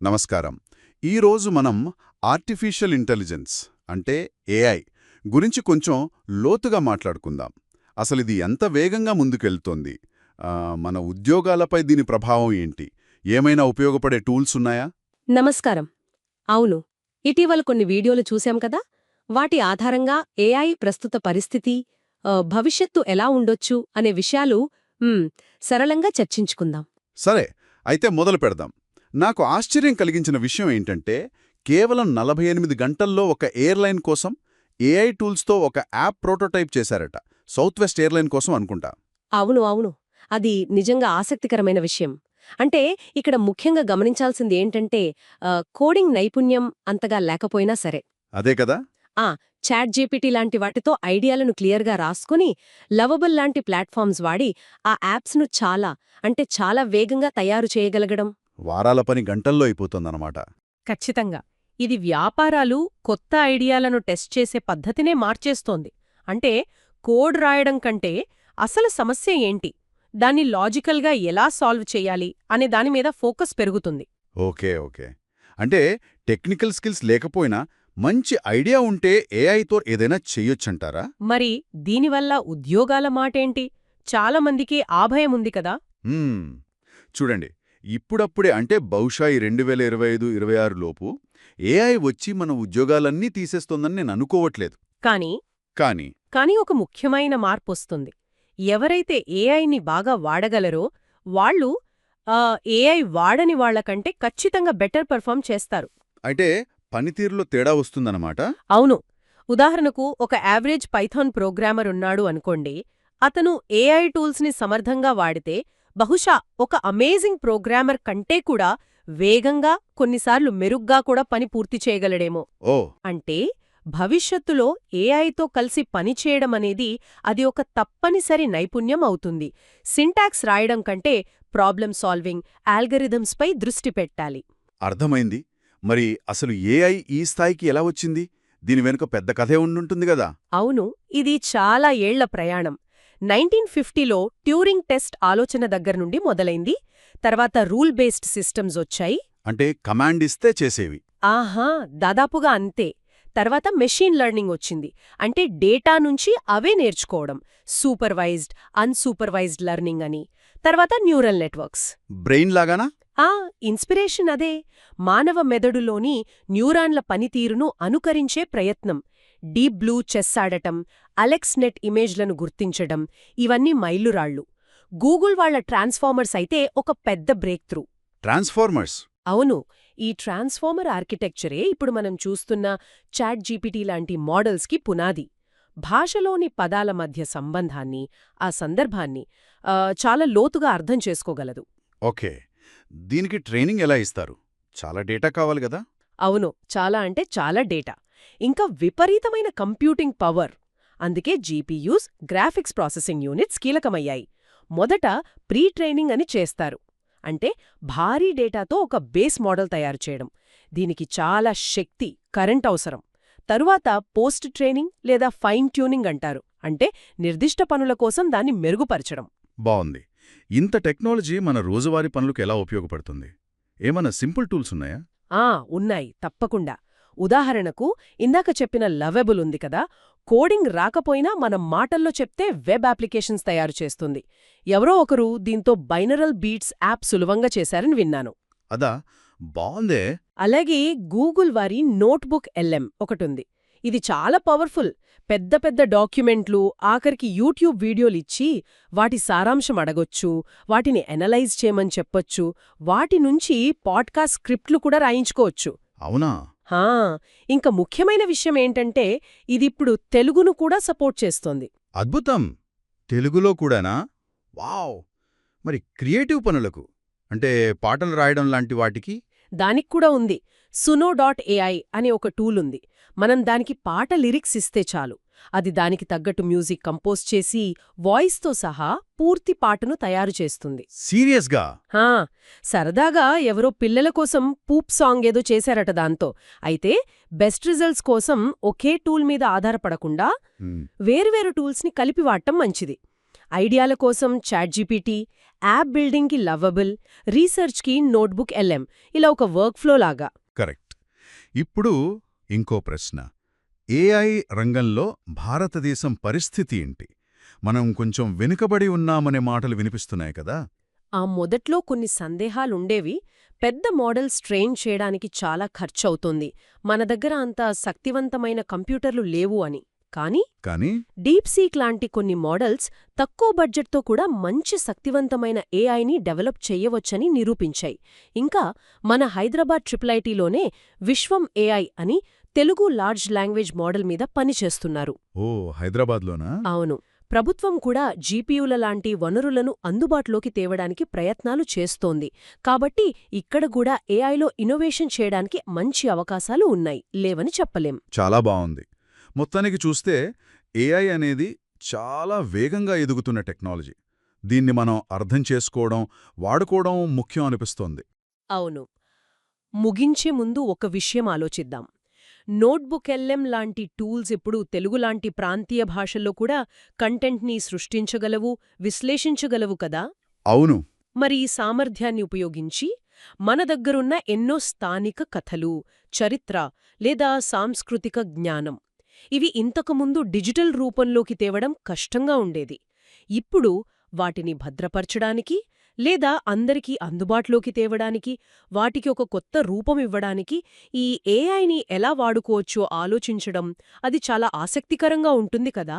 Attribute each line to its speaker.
Speaker 1: నమస్కారం. ఈరోజు మనం ఆర్టిఫిషియల్ ఇంటెలిజెన్స్ అంటే ఏఐ గురించి కొంచెం లోతుగా మాట్లాడుకుందాం. అసలిది ఎంత వేగంగా ముందుకెళ్తోంది? మన ఉద్యోగాలపై దీని ప్రభావం ఏంటి? ఏమైనా ఉపయోగపడే టూల్స్ ఉన్నాయా?
Speaker 2: నమస్కారం. అవును, ఇటీవల కొన్ని వీడియోలు చూశాం కదా. వాటి ఆధారంగా ఏఐ ప్రస్తుత పరిస్థితి, భవిష్యత్తు ఎలా ఉండొచ్చు అనే విషయాలు సరళంగా చర్చించుకుందాం.
Speaker 1: సరే, అయితే మొదలు పెడదాం. నాకు ఆశ్చర్యం కలిగించిన విషయం ఏంటంటే, కేవలం 48 గంటల్లో ఒక ఎయిర్లైన్ కోసం ఏఐ టూల్స్తో ఒక యాప్ ప్రోటోటైప్ చేశారట. సౌత్ వెస్ట్ ఎయిర్లైన్ కోసం అనుకుంటా.
Speaker 2: అవును. అది నిజంగా ఆసక్తికరమైన విషయం. అంటే ఇక్కడ ముఖ్యంగా గమనించాల్సింది ఏంటంటే, కోడింగ్ నైపుణ్యం అంతగా లేకపోయినా సరే,
Speaker 1: అదే కదా.
Speaker 2: చాట్ జీపీటీ లాంటి వాటితో ఐడియాలను క్లియర్గా రాసుకుని, లవబుల్ లాంటి ప్లాట్ఫామ్స్ వాడి ఆ యాప్స్ను చాలా వేగంగా తయారు చేయగలగడం.
Speaker 1: వారాల పని గంటల్లో అయిపోతుందన్నమాట.
Speaker 3: ఖచ్చితంగా. ఇది వ్యాపారాలు కొత్త ఐడియాలను టెస్ట్ చేసే పద్ధతినే మార్చేస్తోంది. అంటే కోడ్ రాయడం కంటే అసలు సమస్య ఏంటి, దాన్ని లాజికల్గా ఎలా సాల్వ్ చెయ్యాలి అనే దానిమీద ఫోకస్ పెరుగుతుంది.
Speaker 1: ఓకే. అంటే టెక్నికల్ స్కిల్స్ లేకపోయినా మంచి ఐడియా ఉంటే ఏఐతో ఏదైనా చెయ్యొచ్చంటారా?
Speaker 3: మరి దీనివల్ల ఉద్యోగాల మాటేంటి? చాలా మందికి ఆ భయం ఉంది కదా.
Speaker 1: చూడండి, ఇప్పుడప్పుడే అంటే బహుశా ఈ 2025-26 లోపు ఏఐ వచ్చి మన ఉద్యోగాలన్నీ తీసేస్తోందని నేను అనుకోవట్లేదు.
Speaker 3: కానీ ఒక ముఖ్యమైన మార్పొస్తుంది. ఎవరైతే ఏఐని బాగా వాడగలరో వాళ్ళు ఏఐ వాడని వాళ్లకంటే ఖచ్చితంగా బెటర్ పెర్ఫార్మ్ చేస్తారు.
Speaker 1: అంటే పనితీరులో తేడా వస్తుందన్నమాట.
Speaker 3: అవును. ఉదాహరణకు ఒక యావరేజ్ పైథాన్ ప్రోగ్రామర్ ఉన్నాడు అనుకోండి. అతను ఏఐ టూల్స్ని సమర్థంగా వాడితే బహుశా ఒక అమేజింగ్ ప్రోగ్రామర్ కంటే కూడా వేగంగా, కొన్నిసార్లు మెరుగ్గా కూడా పని పూర్తి చేయగలడేమో. అంటే భవిష్యత్తులో ఏఐతో కలిసి పనిచేయడమనేది అది ఒక తప్పనిసరి నైపుణ్యం అవుతుంది. సింటాక్స్ రాయడం కంటే ప్రాబ్లమ్ సాల్వింగ్, ఆల్గరిథమ్స్పై దృష్టి పెట్టాలి.
Speaker 1: అర్థమైంది. మరి అసలు ఏఐ ఈ స్థాయికి ఎలా వచ్చింది? దీని వెనుక పెద్ద కథే ఉండుంటుంది గదా.
Speaker 3: అవును, ఇది చాలా ఏళ్ల ప్రయాణం. 1950లో ట్యూరింగ్ టెస్ట్ ఆలోచన దగ్గర్నుండి మొదలైంది. తర్వాత రూల్ బేస్డ్ సిస్టమ్స్ వచ్చాయి.
Speaker 1: అంటే కమాండ్ ఇస్తే చేసేవి.
Speaker 3: దాదాపుగా అంతే. తర్వాత మెషీన్ లెర్నింగ్ వచ్చింది. అంటే డేటా నుంచి అవే నేర్చుకోవడం, సూపర్వైజ్డ్, అన్సూపర్వైజ్డ్ లెర్నింగ్ అని. తర్వాత న్యూరల్ నెట్వర్క్స్.
Speaker 1: బ్రెయిన్ లాగానా?
Speaker 3: ఇన్స్పిరేషన్ అదే. మానవ మెదడులోని న్యూరాన్ల పనితీరును అనుకరించే ప్రయత్నం. డీప్ బ్లూ చెస్ ఆడటం, అలెక్స్ నెట్ ఇమేజ్లను గుర్తించడం, ఇవన్నీ మైలురాళ్లు. గూగుల్ వాళ్ల ట్రాన్స్ఫార్మర్స్ అయితే ఒక పెద్ద బ్రేక్ త్రూ.
Speaker 1: ట్రాన్స్ఫార్మర్స్?
Speaker 3: అవును. ఈ ట్రాన్స్ఫార్మర్ ఆర్కిటెక్చరే ఇప్పుడు మనం చూస్తున్న చాట్ జీపీటీ లాంటి మోడల్స్కి పునాది. భాషలోని పదాల మధ్య సంబంధాన్ని, ఆ సందర్భాన్ని చాలా లోతుగా అర్థం చేసుకోగలదు.
Speaker 1: ఓకే. దీనికి ట్రైనింగ్ ఎలా ఇస్తారు? చాలా డేటా కావాలి గదా.
Speaker 3: అవును, చాలా డేటా. ఇంకా విపరీతమైన కంప్యూటింగ్ పవర్. అందుకే జీపీయూస్, గ్రాఫిక్స్ ప్రాసెసింగ్ యూనిట్స్ కీలకమయ్యాయి. మొదట ప్రీ ట్రైనింగ్ అని చేస్తారు. అంటే భారీ డేటాతో ఒక బేస్ మోడల్ తయారు చేయడం. దీనికి చాలా శక్తి, కరెంట్ అవసరం. తరువాత పోస్ట్ ట్రైనింగ్ లేదా ఫైన్ ట్యూనింగ్ అంటారు. అంటే నిర్దిష్ట పనుల కోసం దాన్ని మెరుగుపరచడం.
Speaker 1: బావుంది. ఇంత టెక్నాలజీ మన రోజువారీ పనులకు ఎలా ఉపయోగపడుతుంది? ఏమన్నా సింపుల్ టూల్స్ ఉన్నాయా?
Speaker 3: ఉన్నాయి, తప్పకుండా. ఉదాహరణకు ఇందాక చెప్పిన లవెబుల్ ఉంది కదా. కోడింగ్ రాకపోయినా మనం మాటల్లో చెప్తే వెబ్ అప్లికేషన్స్ తయారు చేస్తుంది. ఎవరో ఒకరు దీంతో బైనరల్ బీట్స్ యాప్ సులభంగా చేశారని విన్నాను.
Speaker 1: అదా, బావుందే.
Speaker 3: అలాగే గూగుల్ వారి నోట్బుక్ LM ఒకటుంది. ఇది చాలా పవర్ఫుల్. పెద్ద పెద్ద డాక్యుమెంట్లు, ఆఖరికి యూట్యూబ్ వీడియోలిచ్చి వాటి సారాంశం అడగొచ్చు, వాటిని ఎనలైజ్ చేయమని చెప్పొచ్చు, వాటి నుంచి పాడ్కాస్ట్ స్క్రిప్ట్లు కూడా రాయించుకోవచ్చు.
Speaker 1: అవునా?
Speaker 3: ఇంకా ముఖ్యమైన విషయం ఏంటంటే ఇదిప్పుడు తెలుగును కూడా సపోర్ట్ చేస్తోంది.
Speaker 1: అద్భుతం! తెలుగులో కూడానా? వావ్! మరి క్రియేటివ్ పనులకు అంటే పాటలు రాయడం లాంటి వాటికి?
Speaker 3: దానిక్కూడా ఉంది. suno.ai అనే ఒక టూల్ ఉంది. మనం దానికి పాట లిరిక్స్ ఇస్తే చాలు. అది దానికి తగ్గట్టు మ్యూజిక్ కంపోజ్ చేసి వాయిస్తో సహా పూర్తి పాటను తయారు చేస్తుంది.
Speaker 1: సీరియస్గా?
Speaker 3: సరదాగా ఎవరో పిల్లల కోసం పూప్ సాంగ్ ఏదో చేశారట దాంతో. అయితే బెస్ట్ రిజల్ట్స్ కోసం ఒకే టూల్ మీద ఆధారపడకుండా వేరువేరు టూల్స్ని కలిపి వాడటం మంచిది. ఐడియాల కోసం చాట్‌జీపీటీ, యాప్ బిల్డింగ్‌కి లవబుల్, రీసెర్చ్‌కి నోట్బుక్ ఎల్ఎం ఇలా ఒక వర్క్‌ఫ్లో లాగా.
Speaker 1: కరెక్ట్. ఇప్పుడు ఇంకో ప్రశ్న. ఏఐ రంగంలో భారతదేశం పరిస్థితి ఏంటి? మనం కొంచెం వెనుకబడి ఉన్నామనే మాటలు వినిపిస్తున్నాయి కదా?
Speaker 3: ఆ మొదట్లో కొన్ని సందేహాలుండేవి. పెద్ద మోడల్స్ ట్రైన్ చేయడానికి చాలా ఖర్చవుతోంది, మన దగ్గర అంత శక్తివంతమైన కంప్యూటర్లు లేవు అని. కానీ డీప్సీక్ లాంటి కొన్ని మోడల్స్ తక్కువ బడ్జెట్తో కూడా మంచి శక్తివంతమైన ఏఐని డెవలప్ చెయ్యవచ్చని నిరూపించాయి. ఇంకా మన హైదరాబాద్ ట్రిపుల్ఐటీలోనే విశ్వం ఏఐ అని తెలుగు లార్జ్ లాంగ్వేజ్ మోడల్ మీద పనిచేస్తున్నారు.
Speaker 1: ఓ, హైదరాబాద్లోనా?
Speaker 3: అవును. ప్రభుత్వం కూడా జీపీయూల లాంటి వనరులను అందుబాటులోకి తేవడానికి ప్రయత్నాలు చేస్తోంది. కాబట్టి ఇక్కడ కూడా ఏఐలో ఇన్నోవేషన్ చేయడానికి మంచి అవకాశాలు ఉన్నాయి, లేవని చెప్పలేం.
Speaker 1: చాలా బావుంది. మొత్తానికి చూస్తే ఏఐ అనేది చాలా వేగంగా ఎదుగుతున్న టెక్నాలజీ. దీన్ని మనం అర్థం చేసుకోవడం, వాడుకోవడం ముఖ్యం అనిపిస్తోంది.
Speaker 3: అవును. ముగించే ముందు ఒక విషయం ఆలోచిద్దాం. నోట్బుక్ ఎల్ఎం లాంటి టూల్స్ ఇప్పుడు తెలుగులాంటి ప్రాంతీయ భాషల్లో కూడా కంటెంట్ని సృష్టించగలవు, విశ్లేషించగలవు కదా?
Speaker 1: అవును.
Speaker 3: మరి ఈ సామర్థ్యాన్ని ఉపయోగించి మన దగ్గరున్న ఎన్నో స్థానిక కథలు, చరిత్ర లేదా సాంస్కృతిక జ్ఞానం ఇవి ఇంతకుముందు డిజిటల్ రూపంలోకి తేవడం కష్టంగా ఉండేది. ఇప్పుడు వాటిని భద్రపరచడానికి లేదా అందరికీ అందుబాటులోకి తేవడానికి, వాటికి ఒక కొత్త రూపమివ్వడానికి ఈ ఏఐని ఎలా వాడుకోవచ్చో ఆలోచించడం అది చాలా ఆసక్తికరంగా ఉంటుంది కదా?